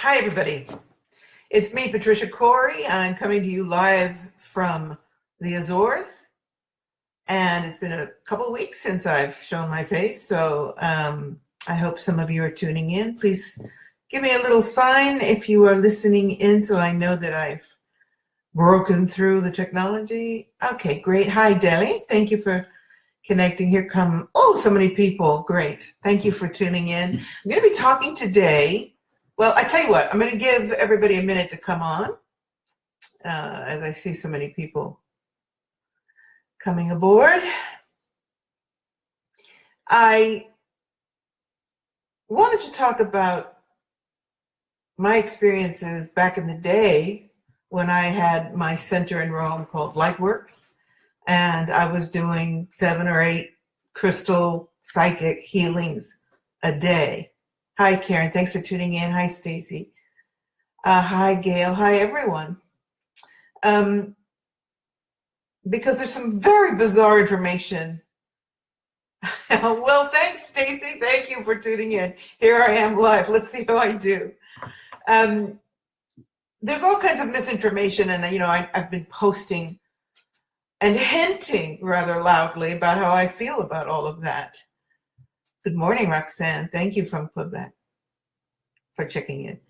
Hi, everybody. It's me, Patricia Cori. I'm coming to you live from the Azores. And it's been a couple of weeks since I've shown my face. So I hope some of you are tuning in. Please give me a little sign if you are listening in so I know that I've broken through the technology. Okay, great. Hi, Deli. Thank you for connecting. Here come, so many people. Great. Thank you for tuning in. I'm going to be talking today. Well, I tell you what, I'm going to give everybody a minute to come on as I see so many people coming aboard. I wanted to talk about my experiences back in the day when I had my center in Rome called Lightworks, and I was doing 7 or 8 crystal psychic healings a day. Hi, Karen. Thanks for tuning in. Hi, Stacy. Hi, Gail. Hi, everyone. Because there's some very bizarre information. Well, thanks, Stacy. Thank you for tuning in. Here I am live. Let's see how I do. There's all kinds of misinformation, and I've been posting and hinting rather loudly about how I feel about all of that. Good morning, Roxanne. Thank you from Quebec for checking in.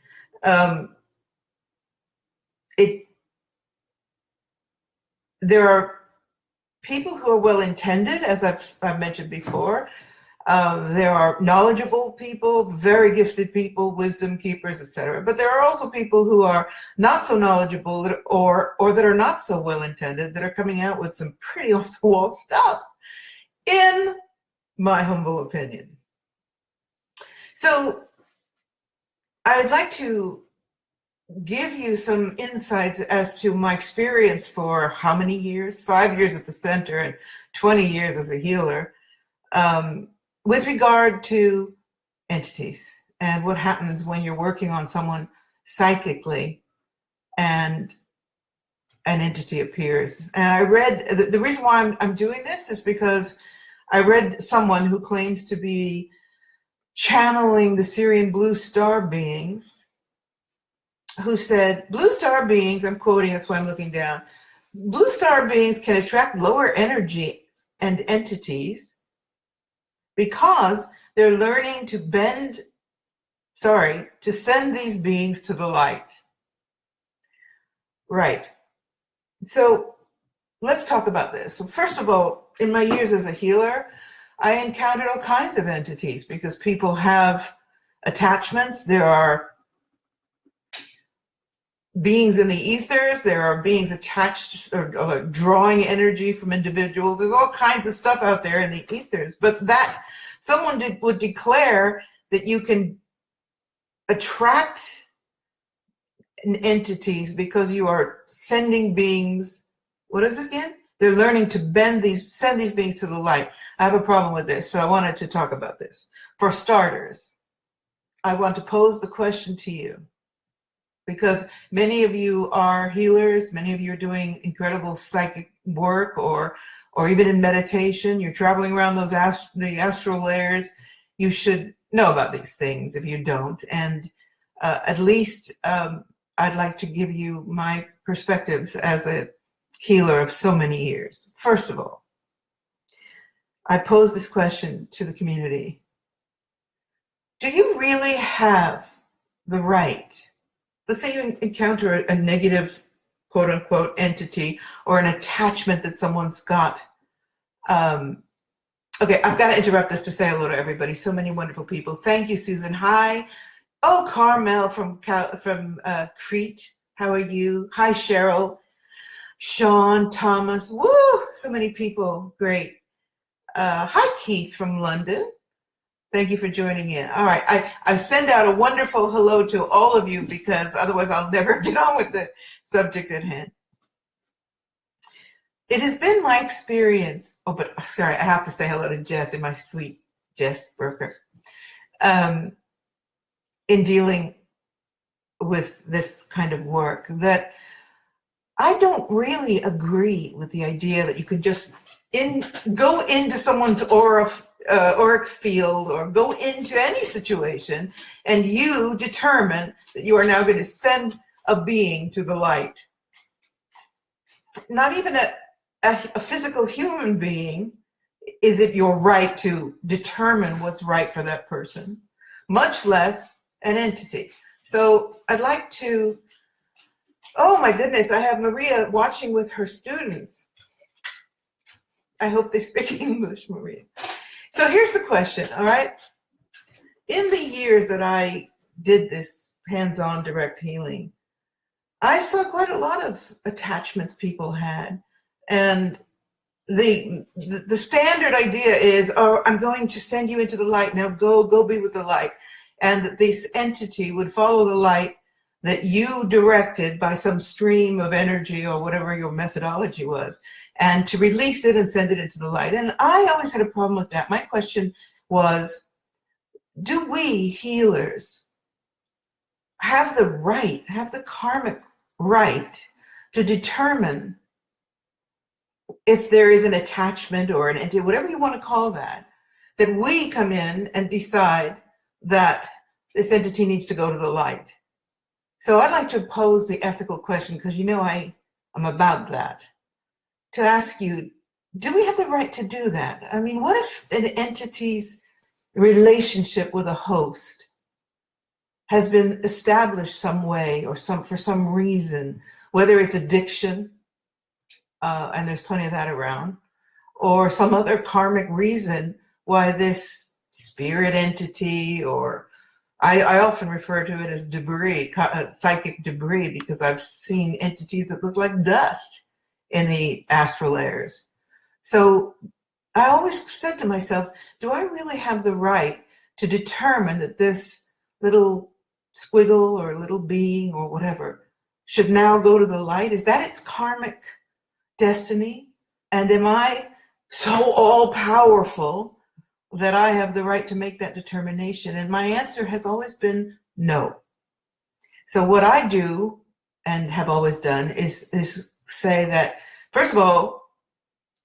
There are people who are well-intended, as I've mentioned before. There are knowledgeable people, very gifted people, wisdom keepers, etc. But there are also people who are not so knowledgeable or that are not so well-intended that are coming out with some pretty off-the-wall stuff, in my humble opinion. So I'd like to give you some insights as to my experience for how many years? 5 years at the center and 20 years as a healer, with regard to entities and what happens when you're working on someone psychically and an entity appears. And I read, the reason why I'm doing this is because I read someone who claims to be channeling the Syrian blue star beings, who said, blue star beings, I'm quoting, that's why I'm looking down, blue star beings can attract lower energies and entities because they're learning to send these beings to the light. Right. So let's talk about this. So first of all, in my years as a healer, I encountered all kinds of entities because people have attachments. There are beings in the ethers, there are beings attached or drawing energy from individuals. There's all kinds of stuff out there in the ethers, but that someone would declare that you can attract entities because you are sending beings. What is it again? They're learning to send these beings to the light. I have a problem with this, so I wanted to talk about this. For starters, I want to pose the question to you, because many of you are healers, many of you are doing incredible psychic work, or even in meditation, you're traveling around the astral layers. You should know about these things if you don't. And at least I'd like to give you my perspectives as a healer of so many years. First of all, I pose this question to the community. Do you really have the right? Let's say you encounter a negative, quote unquote, entity or an attachment that someone's got. Okay, I've got to interrupt this to say hello to everybody. So many wonderful people. Thank you, Susan. Hi. Oh, Carmel from Crete. How are you? Hi, Cheryl. Sean, Thomas. Woo! So many people. Great. Hi, Keith from London. Thank you for joining in. All right, I send out a wonderful hello to all of you because otherwise I'll never get on with the subject at hand. It has been my experience, but sorry, I have to say hello to Jess, and my sweet Jess Berker, in dealing with this kind of work, that I don't really agree with the idea that you could just go into someone's aura auric field or go into any situation, and you determine that you are now going to send a being to the light. Not even a physical human being is it your right to determine what's right for that person, much less an entity. So I'd like to, oh my goodness, I have Maria watching with her students. I hope they speak English, Maria. So here's the question, all right? In the years that I did this hands-on direct healing, I saw quite a lot of attachments people had. And the standard idea is, oh, I'm going to send you into the light. Now go be with the light. And that this entity would follow the light that you directed by some stream of energy or whatever your methodology was, and to release it and send it into the light. And I always had a problem with that. My question was, do we healers have the right, have the karmic right to determine if there is an attachment or an entity, whatever you want to call that we come in and decide that this entity needs to go to the light? So I'd like to pose the ethical question, because you know I'm about that, to ask you, do we have the right to do that? I mean, what if an entity's relationship with a host has been established some way or for some reason, whether it's addiction, and there's plenty of that around, or some other karmic reason why this spirit entity, or I often refer to it as debris, psychic debris, because I've seen entities that look like dust in the astral layers. So I always said to myself, do I really have the right to determine that this little squiggle or little being or whatever should now go to the light? Is that its karmic destiny? And am I so all-powerful that I have the right to make that determination? And my answer has always been no. So what I do and have always done is say that, first of all,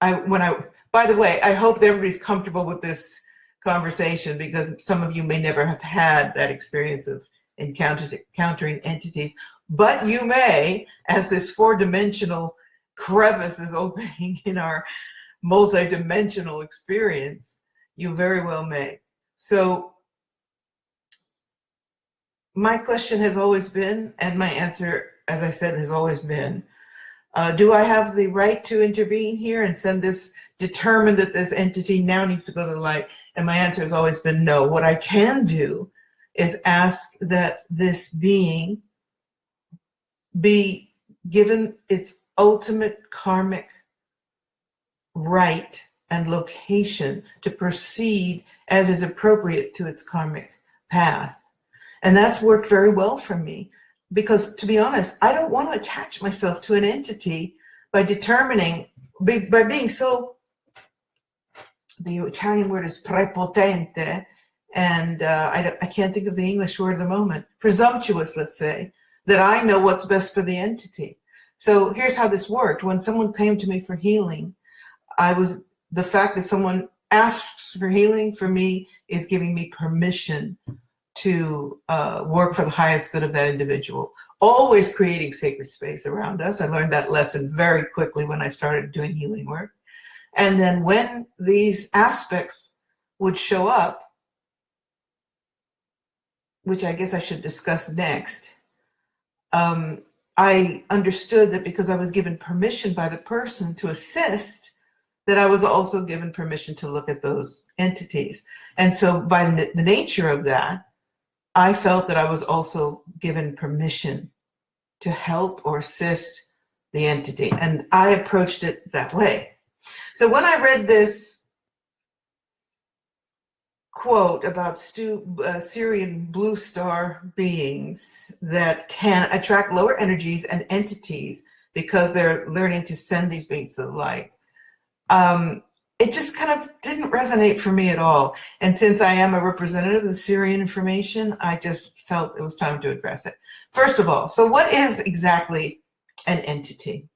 by the way, I hope that everybody's comfortable with this conversation, because some of you may never have had that experience of encountering entities, but you may, as this four-dimensional crevice is opening in our multi-dimensional experience, you very well may. So my question has always been, and my answer, as I said, has always been, do I have the right to intervene here and determine that this entity now needs to go to the light? And my answer has always been no. What I can do is ask that this being be given its ultimate karmic right and location to proceed as is appropriate to its karmic path. And that's worked very well for me, because, to be honest, I don't want to attach myself to an entity by being so, the Italian word is prepotente, and I can't think of the English word at the moment, presumptuous, let's say, that I know what's best for the entity. So here's how this worked. When someone came to me for healing, the fact that someone asks for healing for me is giving me permission to work for the highest good of that individual, always creating sacred space around us. I learned that lesson very quickly when I started doing healing work. And then when these aspects would show up, which I guess I should discuss next, I understood that because I was given permission by the person to assist, that I was also given permission to look at those entities. And so by the nature of that, I felt that I was also given permission to help or assist the entity. And I approached it that way. So when I read this quote about Syrian blue star beings that can attract lower energies and entities because they're learning to send these beings to the light, it just kind of didn't resonate for me at all. And since I am a representative of the Syrian information, I just felt it was time to address it. First of all, so what is exactly an entity?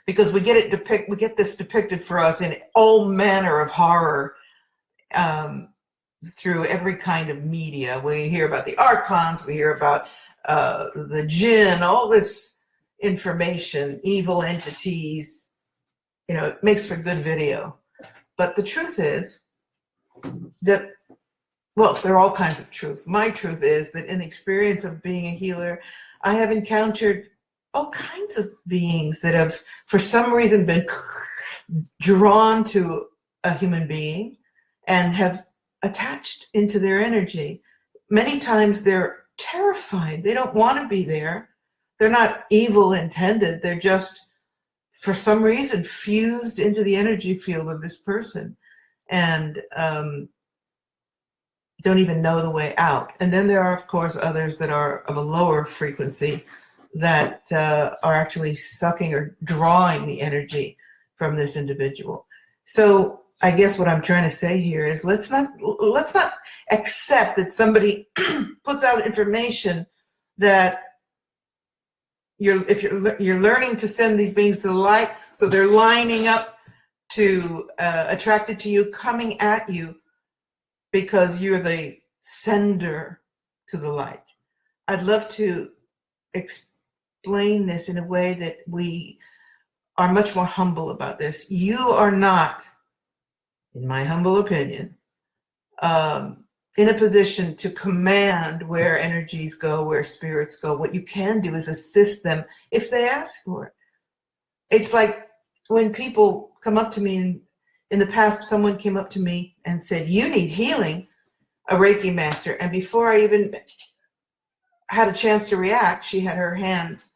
Because we get this depicted for us in all manner of horror through every kind of media. We hear about the archons, we hear about the jinn, all this information, evil entities. It makes for good video. But the truth is that, well, there are all kinds of truth. My truth is that in the experience of being a healer, I have encountered all kinds of beings that have, for some reason, been drawn to a human being and have attached into their energy. Many times they're terrified. They don't want to be there. They're not evil intended. They're just, for some reason, fused into the energy field of this person and don't even know the way out. And then there are, of course, others that are of a lower frequency that are actually sucking or drawing the energy from this individual. So I guess what I'm trying to say here is let's not accept that somebody puts out information that if you're learning to send these beings to the light, so they're lining up to attracted to you, coming at you because you're the sender to the light. I'd love to explain this in a way that we are much more humble about this. You are not, in my humble opinion, in a position to command where energies go, where spirits go. What you can do is assist them if they ask for it. It's like when people come up to me, in the past, someone came up to me and said, "You need healing," a Reiki master. And before I even had a chance to react, she had her hands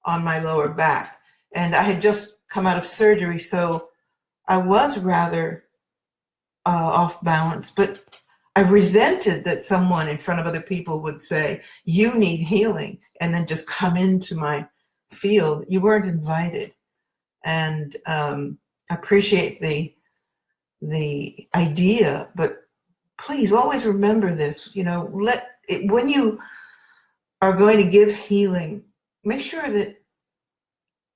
on my lower back. And I had just come out of surgery, so I was rather off balance. But I resented that someone in front of other people would say, "You need healing," and then just come into my field. You weren't invited. And I appreciate the idea, but please always remember this. When you are going to give healing, make sure that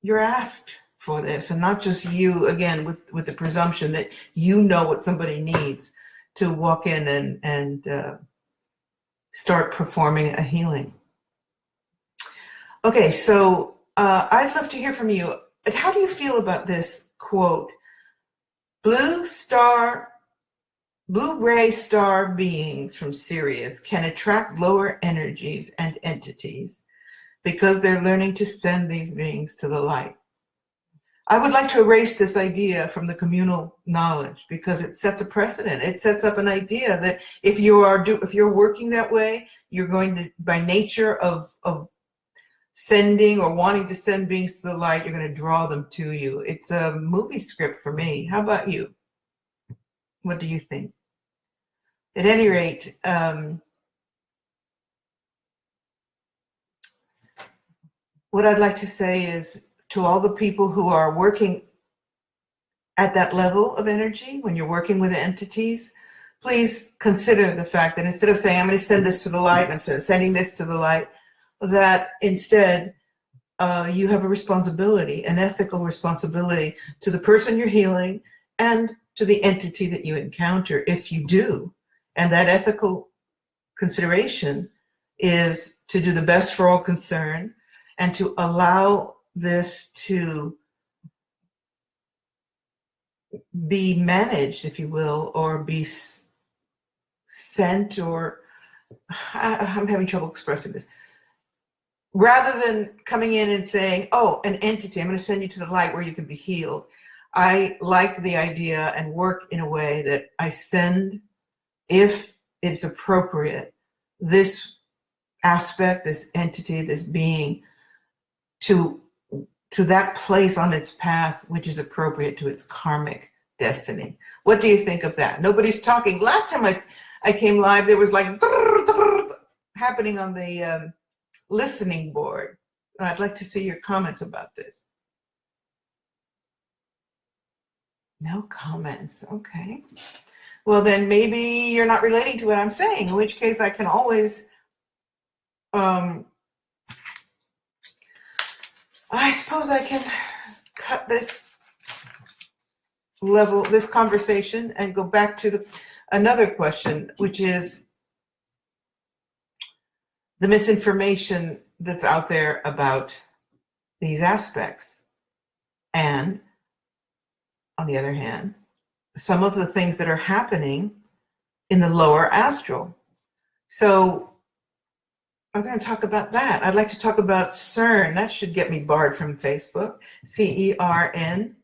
you're asked for this, and not just you, again, with the presumption that you know what somebody needs to walk in and start performing a healing. Okay, so I'd love to hear from you. How do you feel about this quote? Blue ray star beings from Sirius can attract lower energies and entities because they're learning to send these beings to the light. I would like to erase this idea from the communal knowledge because it sets a precedent. It sets up an idea that if you're working that way, you're going to, by nature of sending or wanting to send beings to the light, you're going to draw them to you. It's a movie script for me. How about you? What do you think? At any rate, what I'd like to say is to all the people who are working at that level of energy, when you're working with entities, please consider the fact that instead of saying, "I'm going to send this to the light," and I'm sending this to the light, that instead you have a responsibility, an ethical responsibility to the person you're healing and to the entity that you encounter, if you do. And that ethical consideration is to do the best for all concerned and to allow this to be managed, if you will, or be sent, or I'm having trouble expressing this. Rather than coming in and saying, "Oh, an entity, I'm going to send you to the light where you can be healed," I like the idea and work in a way that I send, if it's appropriate, this aspect, this entity, this being to that place on its path which is appropriate to its karmic destiny. What do you think of that? Nobody's talking. Last time I came live, there was like happening on the listening board. I'd like to see your comments about this. No comments. Okay. Well, then maybe you're not relating to what I'm saying, in which case I can always I suppose I can cut this conversation and go back to another question, which is the misinformation that's out there about these aspects. And on the other hand, some of the things that are happening in the lower astral. So I'm going to talk about that. I'd like to talk about CERN. That should get me barred from Facebook, CERN.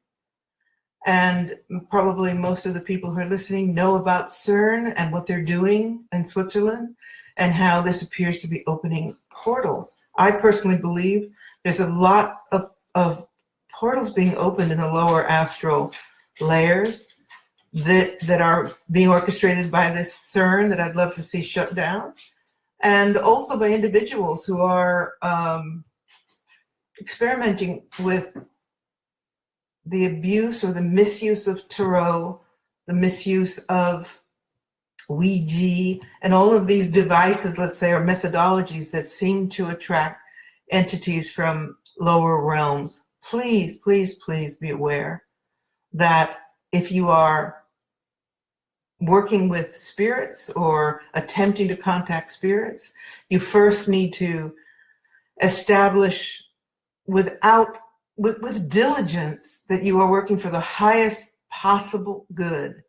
And probably most of the people who are listening know about CERN and what they're doing in Switzerland and how this appears to be opening portals. I personally believe there's a lot of portals being opened in the lower astral layers that are being orchestrated by this CERN that I'd love to see shut down, and also by individuals who are experimenting with the abuse or the misuse of tarot, the misuse of Ouija, and all of these devices, let's say, or methodologies that seem to attract entities from lower realms. Please, please, please be aware that if you are working with spirits or attempting to contact spirits, you first need to establish with diligence that you are working for the highest possible good,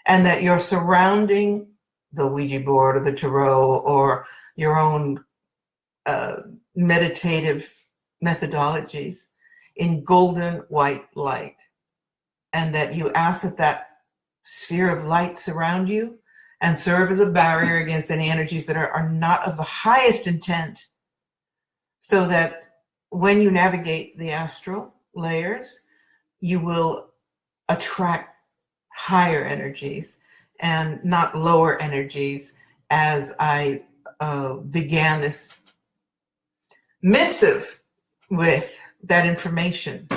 and that you're surrounding the Ouija board or the tarot or your own meditative methodologies in golden white light, and that you ask that sphere of light surround you and serve as a barrier against any energies that are not of the highest intent, so that when you navigate the astral layers, you will attract higher energies and not lower energies. As I began this missive with that information,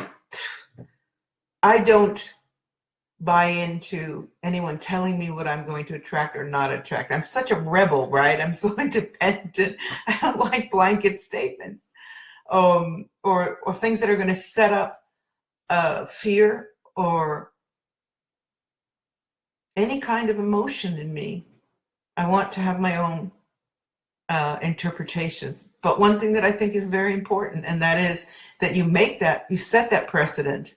I don't buy into anyone telling me what I'm going to attract or not attract. I'm such a rebel, right? I'm so independent. I don't like blanket statements. Or things that are going to set up fear or any kind of emotion in me. I want to have my own interpretations. But one thing that I think is very important, and that is that you set that precedent,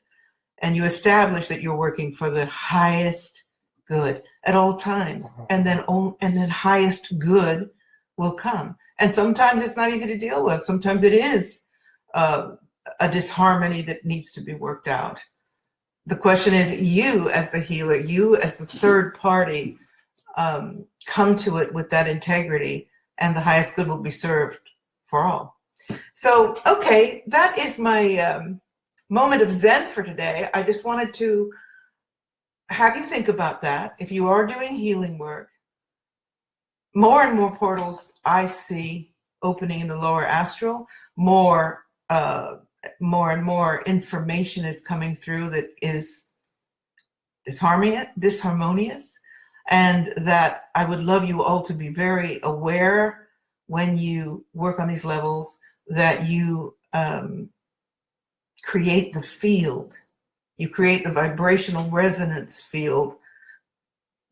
and you establish that you're working for the highest good at all times, and then highest good will come. And sometimes it's not easy to deal with. Sometimes it is a disharmony that needs to be worked out. The question is, you as the healer, you as the third party, come to it with that integrity, and the highest good will be served for all. So, okay, that is my moment of Zen for today. I just wanted to have you think about that. If you are doing healing work, more and more portals I see opening in the lower astral, more and more information is coming through that is disharmonious, and that I would love you all to be very aware when you work on these levels, that you create the field, you create the vibrational resonance field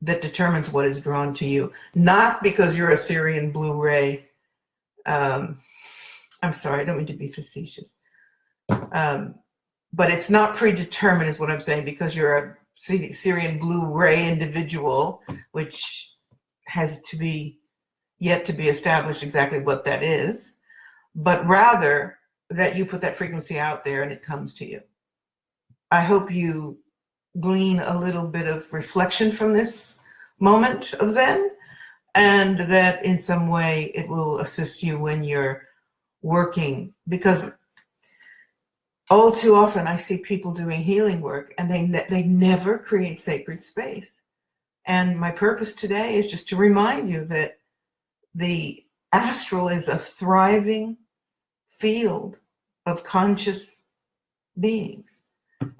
that determines what is drawn to you, not because you're a Syrian blue ray. I'm sorry, I don't mean to be facetious. But it's not predetermined is what I'm saying, because you're a Syrian blue ray individual, which has yet to be established exactly what that is, but rather that you put that frequency out there and it comes to you. I hope you glean a little bit of reflection from this moment of Zen, and that in some way it will assist you when you're working, because all too often I see people doing healing work and they never create sacred space. And my purpose today is just to remind you that the astral is a thriving field of conscious beings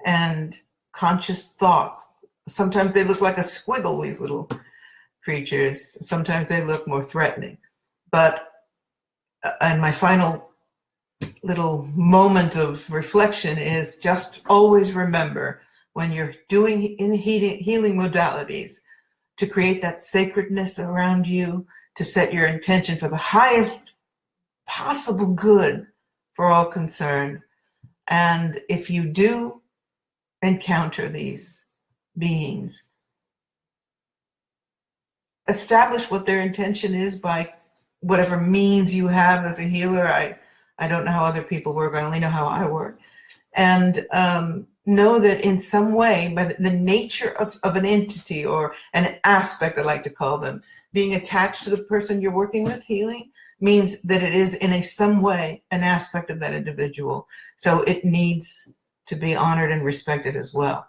and conscious thoughts. Sometimes they look like a squiggle, these little creatures. Sometimes they look more threatening. But, and my final little moment of reflection is just always remember, when you're doing in healing modalities, to create that sacredness around you, to set your intention for the highest possible good for all concerned. And if you do encounter these beings, establish what their intention is by whatever means you have as a healer. I don't know how other people work. I only know how I work. And know that in some way, by the nature of an entity or an aspect, I like to call them, being attached to the person you're working with, healing, means that it is in some way an aspect of that individual. So it needs to be honored and respected as well.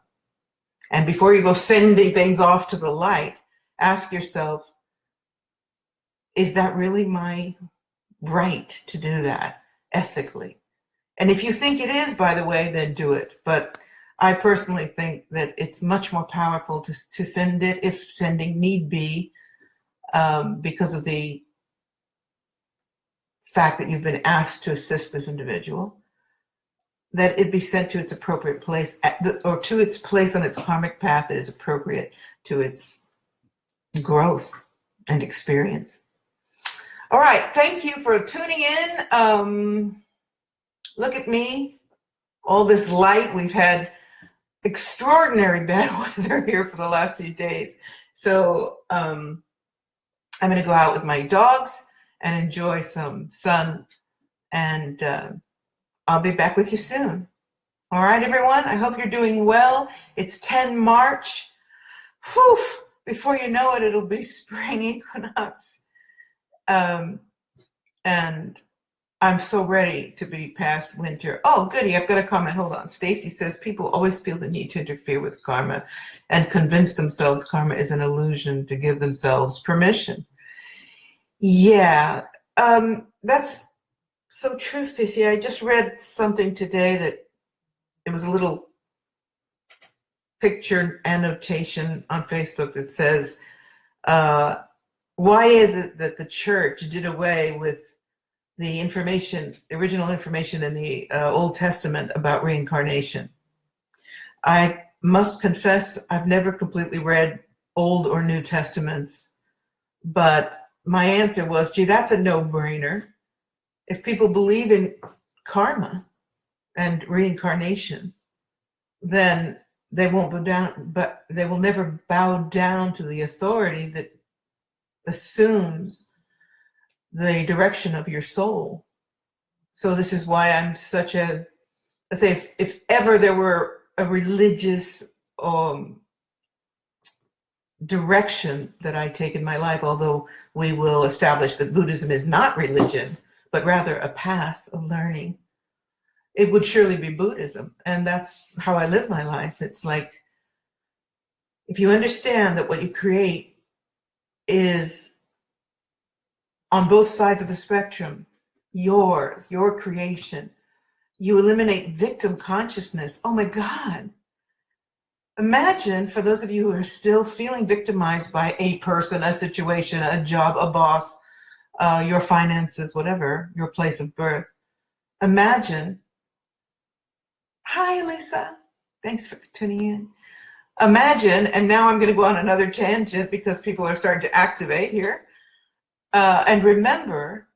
And before you go sending things off to the light, ask yourself, is that really my right to do that ethically? And if you think it is, by the way, then do it. But I personally think that it's much more powerful to send it if sending need be, because of the fact that you've been asked to assist this individual, that it be sent to its appropriate place or to its place on its karmic path that is appropriate to its growth and experience. All right, thank you for tuning in. Look at me, all this light. We've had extraordinary bad weather here for the last few days. So I'm going to go out with my dogs and enjoy some sun. And I'll be back with you soon. All right, everyone, I hope you're doing well. It's 10 March. Whew, before you know it, it'll be spring equinox. And I'm so ready to be past winter. Oh, goody, I've got a comment. Hold on. Stacy says people always feel the need to interfere with karma and convince themselves karma is an illusion to give themselves permission. Yeah, that's so true, Stacy. I just read something today that it was a little picture annotation on Facebook that says, why is it that the church did away with the information, original information in the Old Testament about reincarnation? I must confess, I've never completely read Old or New Testaments, but my answer was, gee, that's a no-brainer. If people believe in karma and reincarnation, then they won't bow down, but they will never bow down to the authority that assumes the direction of your soul. So this is why I'm such a, let's say, if ever there were a religious direction that I take in my life, although we will establish that Buddhism is not religion, but rather a path of learning, it would surely be Buddhism. And that's how I live my life. It's like, if you understand that what you create is on both sides of the spectrum, yours, your creation, you eliminate victim consciousness. Oh my God. Imagine, for those of you who are still feeling victimized by a person, a situation, a job, a boss, your finances, whatever, your place of birth. Imagine, hi Lisa, thanks for tuning in. Imagine, and now I'm going to go on another tangent because people are starting to activate here. And remember,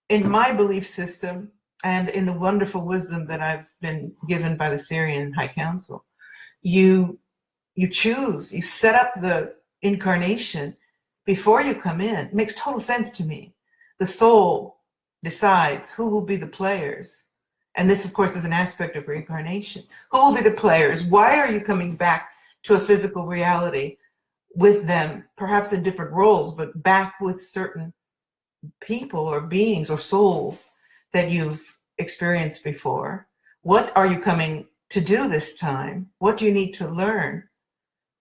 in my belief system and in the wonderful wisdom that I've been given by the Syrian High Council, you choose, you set up the incarnation before you come in. It makes total sense to me. The soul decides who will be the players. And this, of course, is an aspect of reincarnation. Who will be the players? Why are you coming back to a physical reality with them, perhaps in different roles, but back with certain people or beings or souls that you've experienced before? What are you coming to do this time? What do you need to learn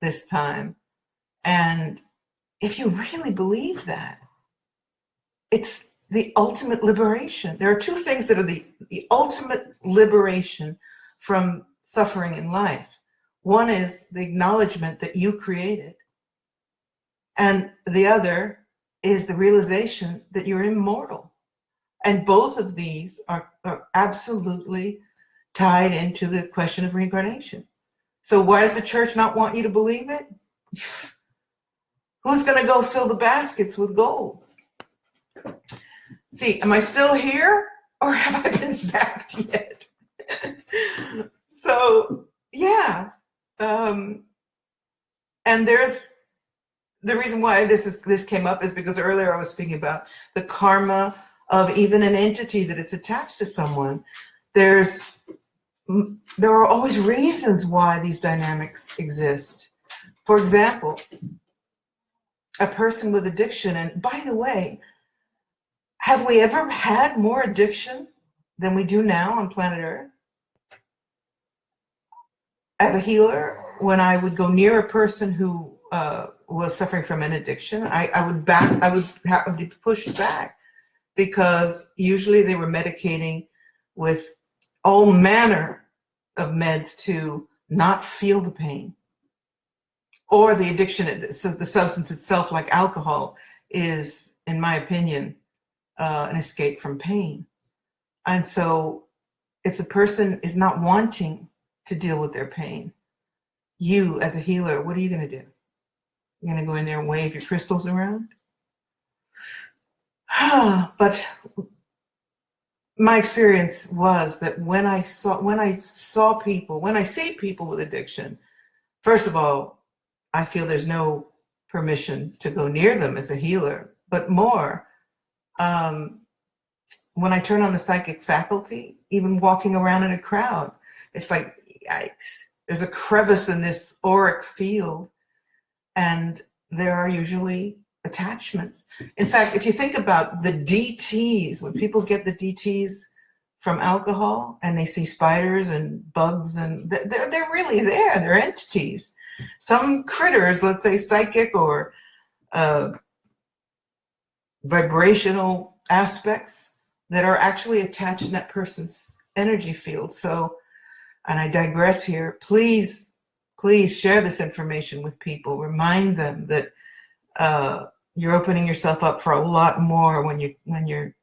this time? And if you really believe that, it's the ultimate liberation. There are two things that are the ultimate liberation from suffering in life. One is the acknowledgement that you created. And the other is the realization that you're immortal. And both of these are absolutely tied into the question of reincarnation. So why does the church not want you to believe it? Who's going to go fill the baskets with gold? See, am I still here or have I been zapped yet? So, yeah. And there's the reason why this came up is because earlier I was speaking about the karma of even an entity that it's attached to someone. There are always reasons why these dynamics exist. For example, a person with addiction, and by the way, have we ever had more addiction than we do now on planet Earth? As a healer, when I would go near a person who was suffering from an addiction, I would be pushed back, because usually they were medicating with all manner of meds to not feel the pain. Or the addiction, so the substance itself, like alcohol, is, in my opinion, an escape from pain. And so if the person is not wanting to deal with their pain, you as a healer, what are you going to do? You're going to go in there and wave your crystals around? But my experience was that when I see people with addiction, first of all, I feel there's no permission to go near them as a healer. But more, when I turn on the psychic faculty, even walking around in a crowd, it's like, yikes, there's a crevice in this auric field, and there are usually attachments. In fact, if you think about the DTs, when people get the DTs from alcohol and they see spiders and bugs, and they're really there, they're entities. Some critters, let's say psychic or vibrational aspects that are actually attached in that person's energy field. So, and I digress here, please share this information with people. Remind them that you're opening yourself up for a lot more when you're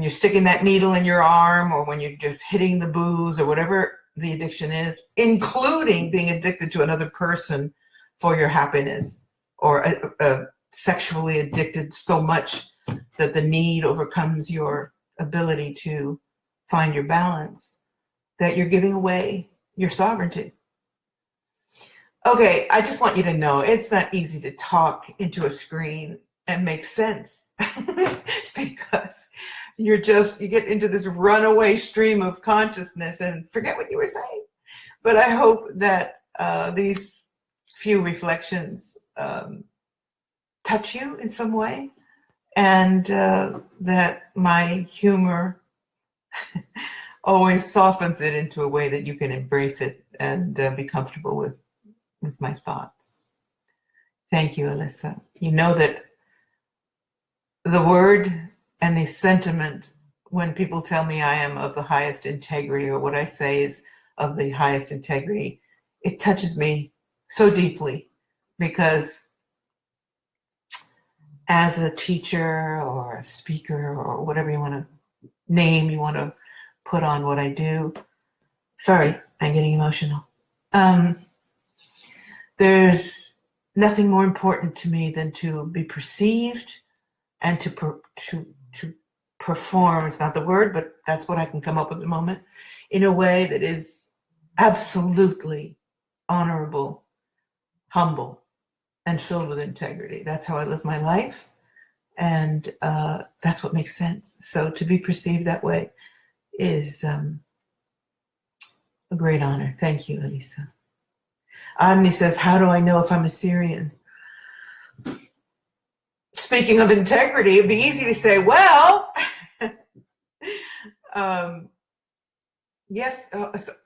sticking that needle in your arm, or when you're just hitting the booze, or whatever the addiction is, including being addicted to another person for your happiness, or sexually addicted so much that the need overcomes your ability to find your balance, that you're giving away your sovereignty. Okay, I just want you to know it's not easy to talk into a screen and make sense because you get into this runaway stream of consciousness and forget what you were saying. But I hope that these few reflections touch you in some way, and that my humor always softens it into a way that you can embrace it and be comfortable with my thoughts. Thank you, Alyssa. You know that the word and the sentiment, when people tell me I am of the highest integrity, or what I say is of the highest integrity, it touches me so deeply, because as a teacher or a speaker or whatever you want to name, you want to put on what I do. Sorry, I'm getting emotional. There's nothing more important to me than to be perceived and to perform. It's not the word, but that's what I can come up with at the moment, in a way that is absolutely honorable, humble, and filled with integrity. That's how I live my life, and that's what makes sense. So to be perceived that way is a great honor. Thank you, Elisa. Omni says, how do I know if I'm a Syrian? Speaking of integrity, it'd be easy to say, well, yes,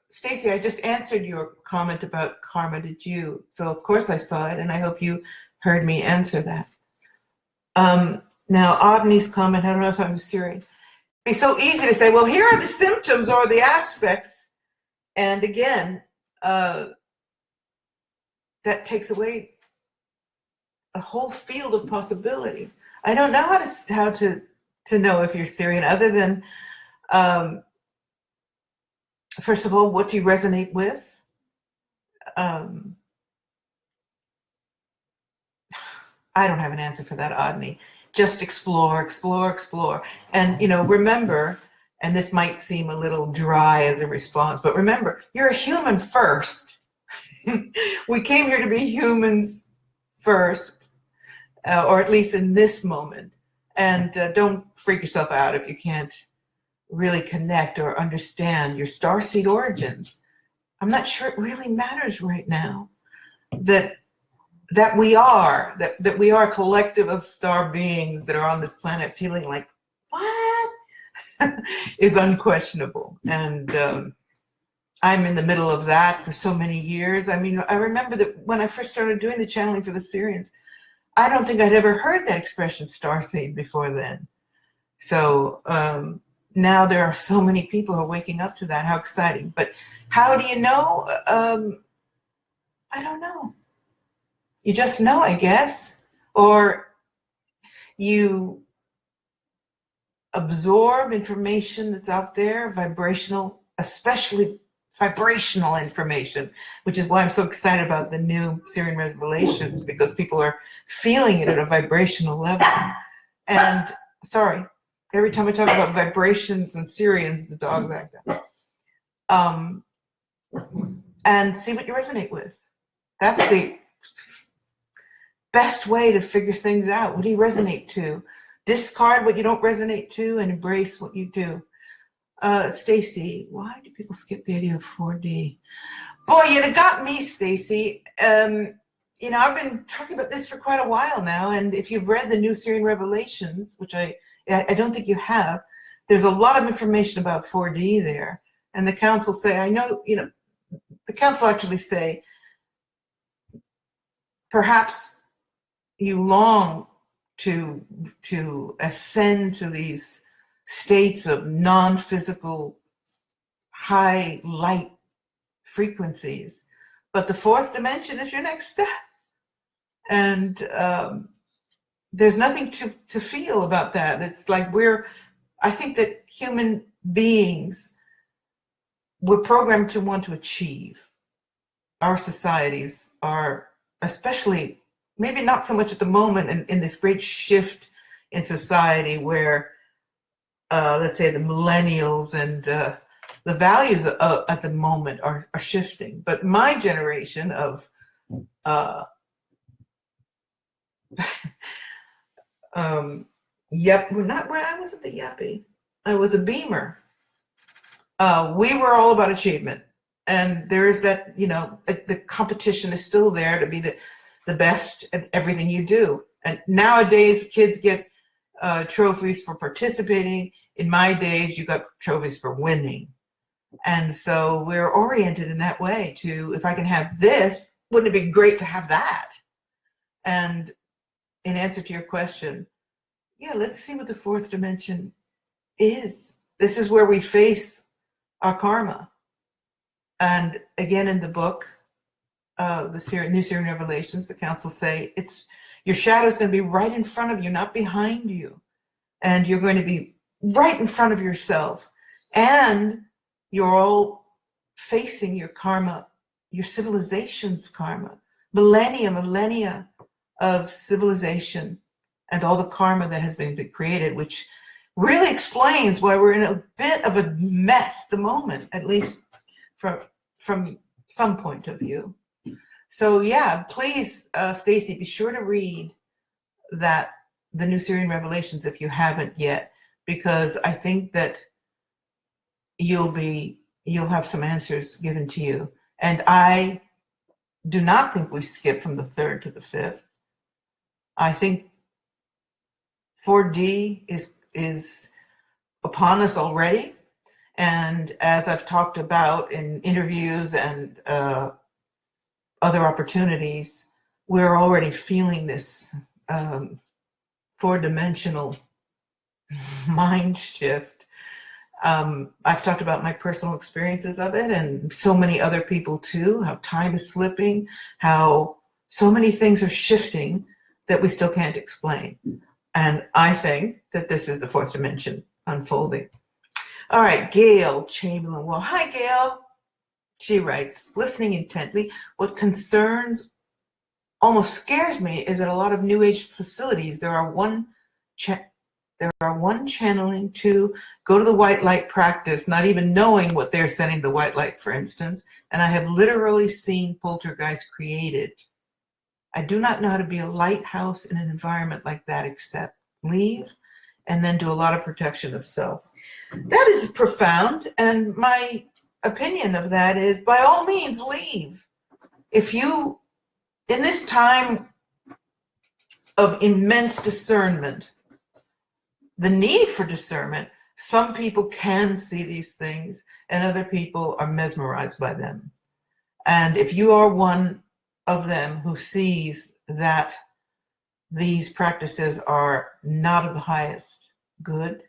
Stacy, I just answered your comment about karma, did you? So of course I saw it, and I hope you heard me answer that. Now, Omni's comment, I don't know if I'm Syrian. It's so easy to say, well, here are the symptoms or the aspects. And again, that takes away a whole field of possibility. I don't know how to know if you're Syrian, other than, first of all, what do you resonate with? I don't have an answer for that, Odney. Just explore, explore, explore. And, remember, and this might seem a little dry as a response, but remember, you're a human first. We came here to be humans first, or at least in this moment. And don't freak yourself out if you can't really connect or understand your starseed origins. I'm not sure it really matters right now that we are a collective of star beings that are on this planet feeling like, what? is unquestionable. And I'm in the middle of that for so many years. I mean, I remember that when I first started doing the channeling for the Syrians, I don't think I'd ever heard that expression starseed before then. So now there are so many people who are waking up to that. How exciting. But how do you know? I don't know. You just know, I guess. Or you absorb information that's out there, vibrational, especially vibrational information, which is why I'm so excited about the new Syrian revelations, because people are feeling it at a vibrational level. And sorry, every time I talk about vibrations and Syrians, the dog's act up. And see what you resonate with. That's the best way to figure things out. What do you resonate to? Discard what you don't resonate to and embrace what you do. Stacy, why do people skip the idea of 4D? Boy, you'd got me, Stacy. I've been talking about this for quite a while now, and if you've read the new Syrian Revelations, which I don't think you have, there's a lot of information about 4D there. And the council say, the council actually say, perhaps you long to ascend to these states of non-physical high light frequencies, but the fourth dimension is your next step. And there's nothing to feel about that. It's like I think that human beings, we're programmed to want to achieve. Our societies are, especially, maybe not so much at the moment in this great shift in society where, let's say, the millennials and the values at the moment are shifting. But my generation of I wasn't the yuppie. I was a beamer. We were all about achievement. And there is that, the competition is still there to be the best at everything you do. And nowadays, kids get trophies for participating. In my days, you got trophies for winning. And so we're oriented in that way to, if I can have this, wouldn't it be great to have that? And in answer to your question, yeah, let's see what the fourth dimension is. This is where we face our karma. And again, in the book, the New Syrian Revelations, the council say, your shadow is going to be right in front of you, not behind you. And you're going to be right in front of yourself. And you're all facing your karma, your civilization's karma, millennia of civilization and all the karma that has been created, which really explains why we're in a bit of a mess at the moment, at least from some point of view. So yeah, please, Stacy, be sure to read the New Syrian Revelations if you haven't yet, because I think that you'll have some answers given to you. And I do not think we skip from the third to the fifth. I think 4D is upon us already. And as I've talked about in interviews and other opportunities, we're already feeling this four-dimensional mind shift. I've talked about my personal experiences of it, and so many other people too, how time is slipping, how so many things are shifting that we still can't explain. And I think that this is the fourth dimension unfolding. All right, Gail Chamberlain. Well, hi, Gail. She writes, listening intently, what concerns almost scares me is that a lot of New Age facilities, there are one channeling, two go to the white light practice, not even knowing what they're sending the white light, for instance. And I have literally seen poltergeists created. I do not know how to be a lighthouse in an environment like that, except leave and then do a lot of protection of self. That is profound, and my opinion of that is, by all means, leave. If you, in this time of immense discernment, the need for discernment, some people can see these things and other people are mesmerized by them. And if you are one of them who sees that these practices are not of the highest good,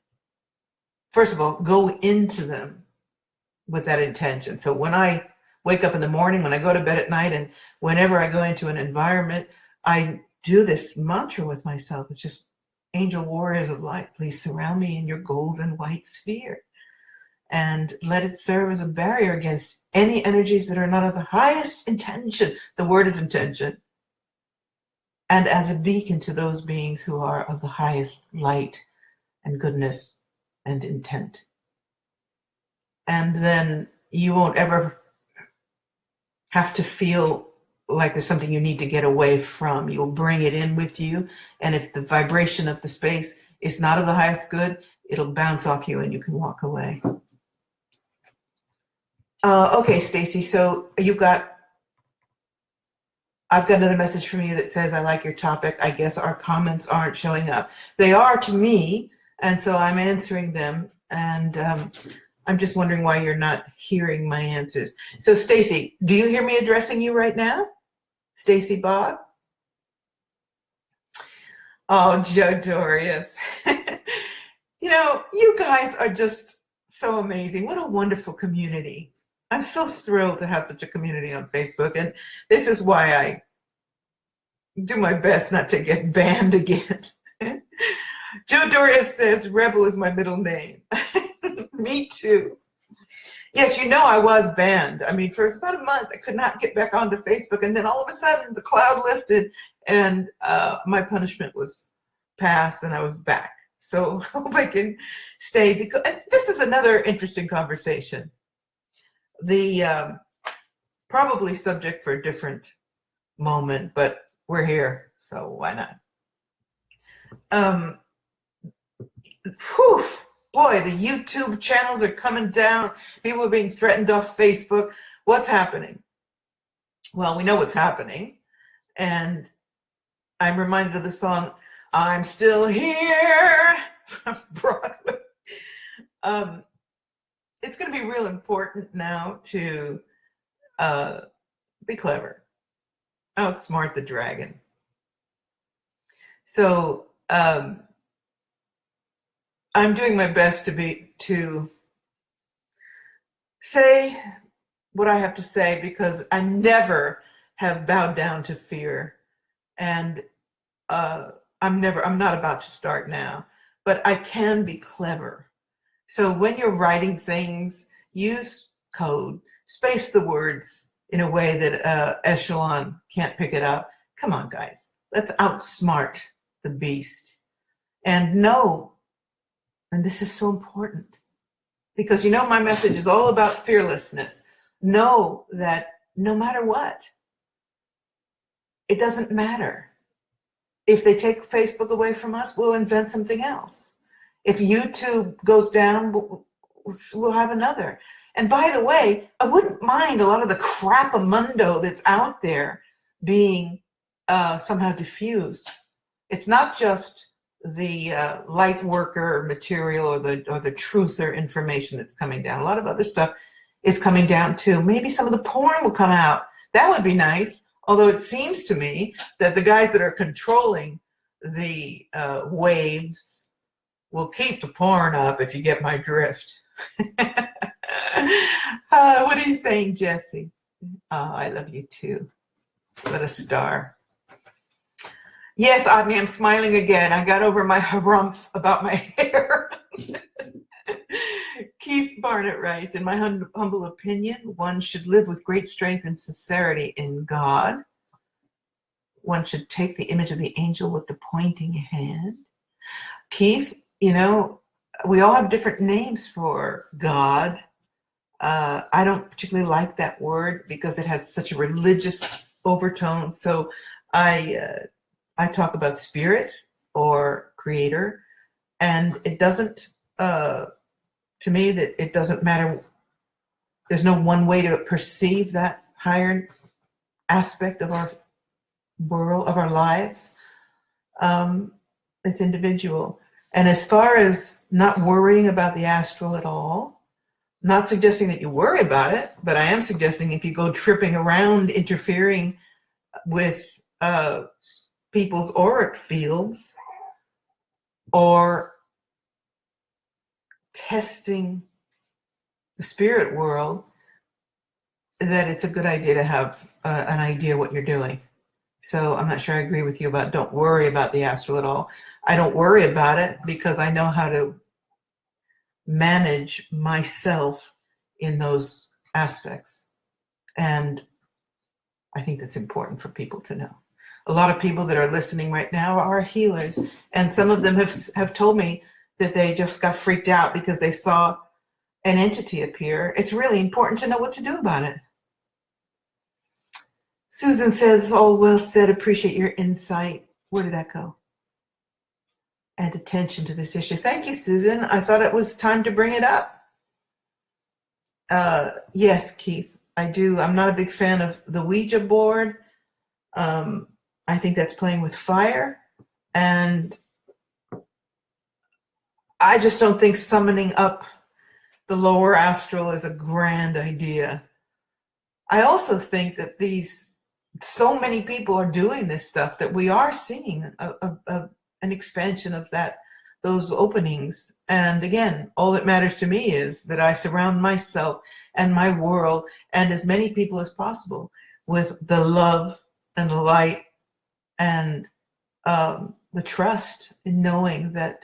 first of all, go into them with that intention. So when I wake up in the morning, when I go to bed at night, and whenever I go into an environment, I do this mantra with myself. It's just, angel warriors of light, please surround me in your golden white sphere, and let it serve as a barrier against any energies that are not of the highest intention. The word is intention. And as a beacon to those beings who are of the highest light and goodness and intent. And then you won't ever have to feel like there's something you need to get away from. You'll bring it in with you. And if the vibration of the space is not of the highest good, it'll bounce off you and you can walk away. Okay, Stacy, so I've got another message from you that says, I like your topic. I guess our comments aren't showing up. They are to me, and so I'm answering them. And I'm just wondering why you're not hearing my answers. So Stacy, do you hear me addressing you right now? Stacy Bog? Oh, Joe Dorius. You know, you guys are just so amazing. What a wonderful community. I'm so thrilled to have such a community on Facebook. And this is why I do my best not to get banned again. Joe Dorius says, Rebel is my middle name. Me too. Yes, you know, I was banned. I mean, for about a month, I could not get back onto Facebook. And then all of a sudden, the cloud lifted and my punishment was passed and I was back. So I hope I can stay, because this is another interesting conversation. The probably subject for a different moment, but we're here, so why not? Whew. Boy, the YouTube channels are coming down. People are being threatened off Facebook. What's happening? Well, we know what's happening. And I'm reminded of the song, I'm Still Here, from Broadway. It's going to be real important now to be clever. Outsmart the dragon. So, I'm doing my best to say what I have to say, because I never have bowed down to fear, and I'm not about to start now, but I can be clever. So when you're writing things, use code, space the words in a way that Echelon can't pick it up. Come on, guys, let's outsmart the beast. And know, and this is so important, because you know my message is all about fearlessness. Know that no matter what, it doesn't matter. If they take Facebook away from us, we'll invent something else. If YouTube goes down, we'll have another. And by the way, I wouldn't mind a lot of the crapamundo that's out there being somehow diffused. It's not just the light worker material or the truther information that's coming down. A lot of other stuff is coming down too. Maybe some of the porn will come out. That would be nice. Although it seems to me that the guys that are controlling the waves will keep the porn up, if you get my drift. What are you saying, Jesse? Oh, I love you too. What a star. Yes, I'm smiling again. I got over my harumph about my hair. Keith Barnett writes, in my humble opinion, one should live with great strength and sincerity in God. one should take the image of the angel with the pointing hand. Keith, you know, we all have different names for God. I don't particularly like that word because it has such a religious overtone. So I talk about spirit or creator, and it doesn't, to me, that it doesn't matter. There's no one way to perceive that higher aspect of our world, of our lives. It's individual. And as far as not worrying about the astral at all, not suggesting that you worry about it, but I am suggesting if you go tripping around interfering with people's auric fields or testing the spirit world, that it's a good idea to have an idea what you're doing. So I'm not sure I agree with you about don't worry about the astral at all. I don't worry about it because I know how to manage myself in those aspects. And I think that's important for people to know. A lot of people that are listening right now are healers, and some of them have told me that they just got freaked out because they saw an entity appear. It's really important to know what to do about it. Susan says, oh, well said, appreciate your insight. Where did that go? And attention to this issue. Thank you, Susan. I thought it was time to bring it up. Yes, Keith, I do. I'm not a big fan of the Ouija board. I think that's playing with fire. And I just don't think summoning up the lower astral is a grand idea. I also think that so many people are doing this stuff that we are seeing an expansion of those openings. And again, all that matters to me is that I surround myself and my world and as many people as possible with the love and the light and the trust in knowing that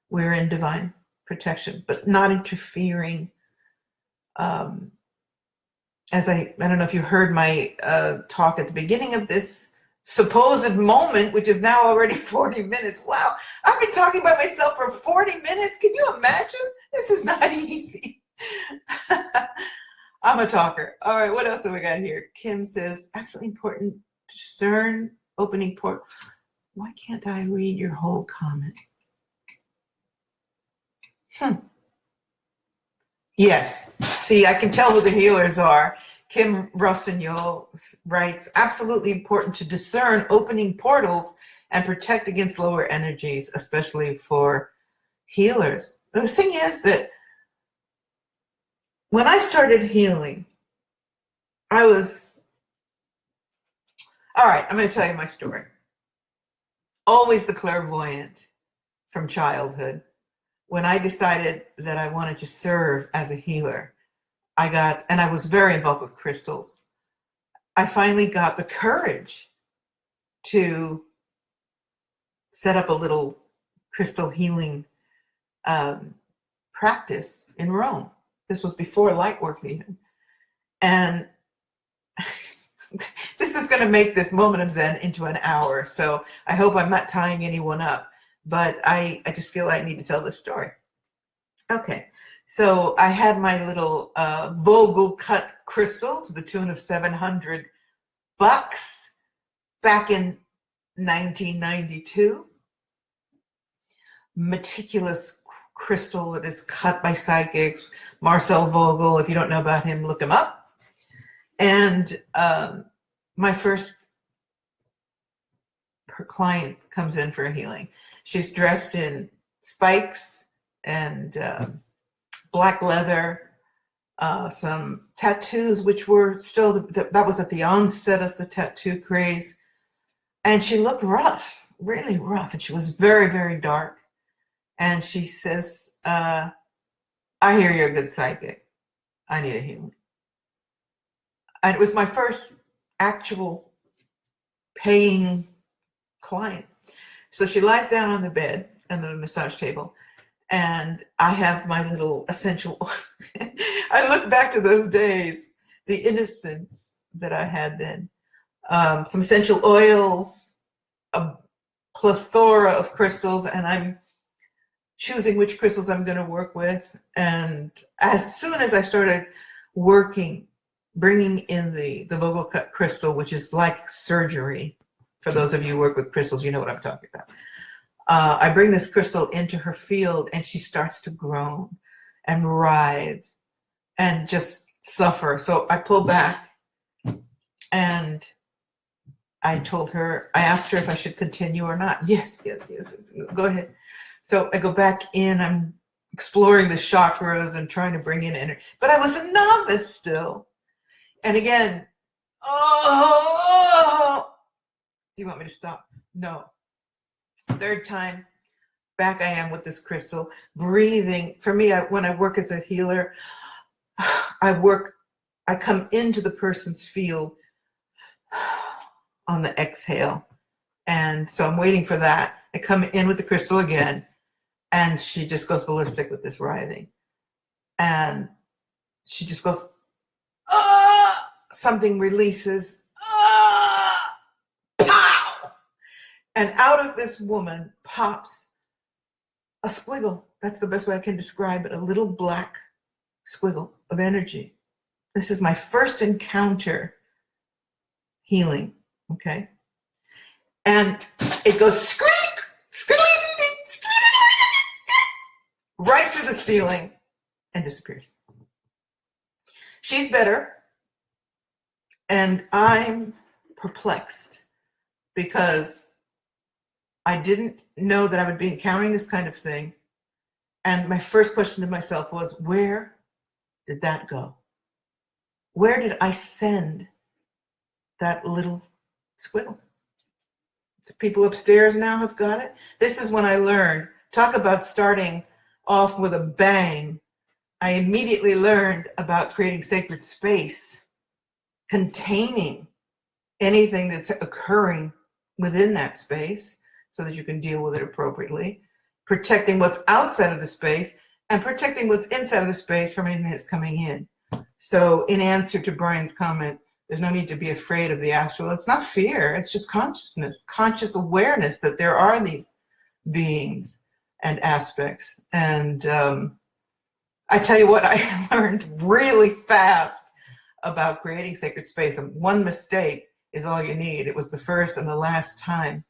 we're in divine protection, but not interfering. As I don't know if you heard my talk at the beginning of this supposed moment, which is now already 40 minutes. Wow, I've been talking about myself for 40 minutes. Can you imagine? This is not easy. I'm a talker. All right, what else have we got here? Kim says, absolutely important to discern opening port. Why can't I read your whole comment? Yes, see, I can tell who the healers are. Kim Rossignol writes, absolutely important to discern opening portals and protect against lower energies, especially for healers. The thing is that when I started healing, all right, I'm going to tell you my story. Always the clairvoyant from childhood. When I decided that I wanted to serve as a healer, and I was very involved with crystals. I finally got the courage to set up a little crystal healing practice in Rome. This was before Lightworks even. And this is going to make this Moment of Zen into an hour. So I hope I'm not tying anyone up, but I just feel I need to tell this story. Okay. So I had my little Vogel cut crystal to the tune of $700 back in 1992. Meticulous crystal that is cut by psychics. Marcel Vogel, if you don't know about him, look him up. And my first client comes in for a healing. She's dressed in spikes and black leather, some tattoos, which were still, that was at the onset of the tattoo craze. And she looked rough, really rough. And she was very, very dark. And she says, I hear you're a good psychic. I need a healing. And it was my first actual paying client. So she lies down on the bed and the massage table. And I have my little essential oil. I look back to those days, the innocence that I had then. some essential oils, a plethora of crystals, and I'm choosing which crystals I'm going to work with. And as soon as I started working, bringing in the Vogel cut crystal, which is like surgery. For those of you who work with crystals, you know what I'm talking about. I bring this crystal into her field, and she starts to groan and writhe and just suffer. So I pull back, and I asked her if I should continue or not. Yes, go ahead. So I go back in, I'm exploring the chakras and trying to bring in energy, but I was a novice still. And again, oh, do you want me to stop? No. Third time, back I am with this crystal, breathing. For me, when I work as a healer, I come into the person's field on the exhale. And so I'm waiting for that. I come in with the crystal again, and she just goes ballistic with this writhing. And she just goes, ah! Something releases, ah! Pow! And out of this woman pops a squiggle. That's the best way I can describe it. A little black squiggle of energy. This is my first encounter healing, okay? And it goes squeak, squeak, right through the ceiling and disappears. She's better, and I'm perplexed because I didn't know that I would be encountering this kind of thing. And my first question to myself was, where did that go? Where did I send that little squiggle? The people upstairs now have got it. This is when I learned, talk about starting off with a bang. I immediately learned about creating sacred space, containing anything that's occurring within that space so that you can deal with it appropriately, protecting what's outside of the space and protecting what's inside of the space from anything that's coming in. So in answer to Brian's comment, there's no need to be afraid of the astral. It's not fear, it's just consciousness, conscious awareness that there are these beings and aspects. And I tell you what, I learned really fast about creating sacred space. And one mistake is all you need. It was the first and the last time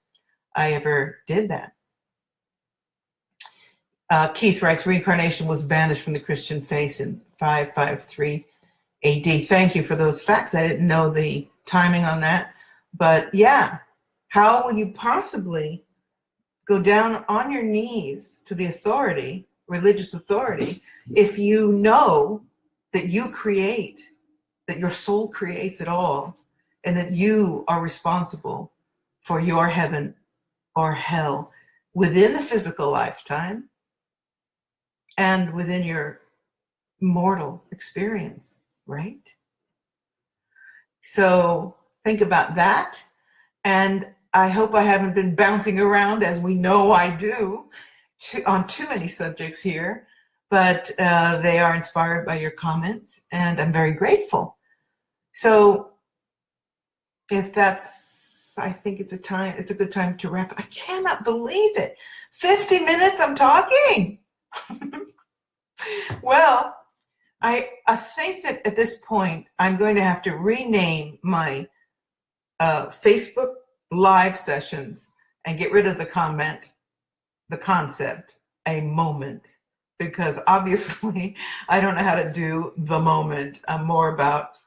I ever did that. Keith writes, reincarnation was banished from the Christian faith in 553 AD. Thank you for those facts. I didn't know the timing on that. But yeah, how will you possibly go down on your knees to the authority, religious authority, if you know that you create, that your soul creates it all, and that you are responsible for your heaven or hell within the physical lifetime and within your mortal experience, right? So think about that. And I hope I haven't been bouncing around, as we know I do, on too many subjects here, but they are inspired by your comments, and I'm very grateful. So if that's, I think it's a good time to wrap. I cannot believe it. 50 minutes I'm talking. Well, I think that at this point, I'm going to have to rename my Facebook live sessions and get rid of the concept, a moment, because obviously I don't know how to do the moment. I'm more about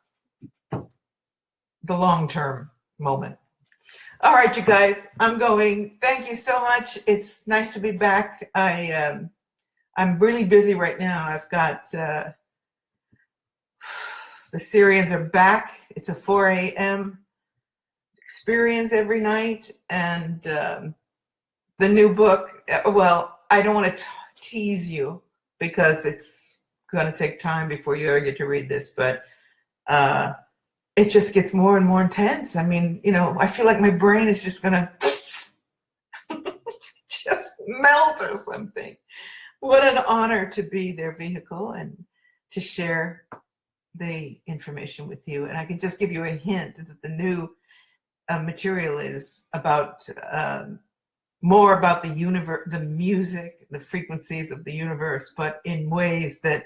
the long-term moment. All right, you guys, I'm going. Thank you so much. It's nice to be back. I'm really busy right now. I've got the Syrians are back. It's a 4 a.m. experience every night, and the new book. Well, I don't want to tease you because it's going to take time before you ever get to read this, but it just gets more and more intense. I mean, you know, I feel like my brain is just going to just melt or something. What an honor to be their vehicle and to share the information with you. And I can just give you a hint that the new material is about more about the universe, the music, the frequencies of the universe, but in ways that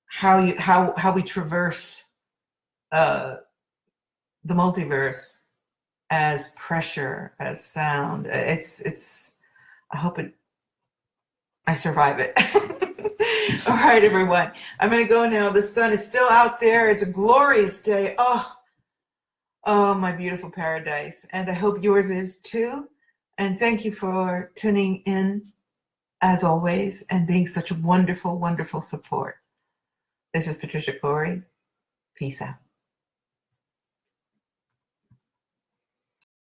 how we traverse the multiverse as pressure, as sound. It's I hope I survive it. All right, everyone. I'm going to go now. The sun is still out there. It's a glorious day. Oh, my beautiful paradise. And I hope yours is too. And thank you for tuning in, as always, and being such wonderful, wonderful support. This is Patricia Cori. Peace out.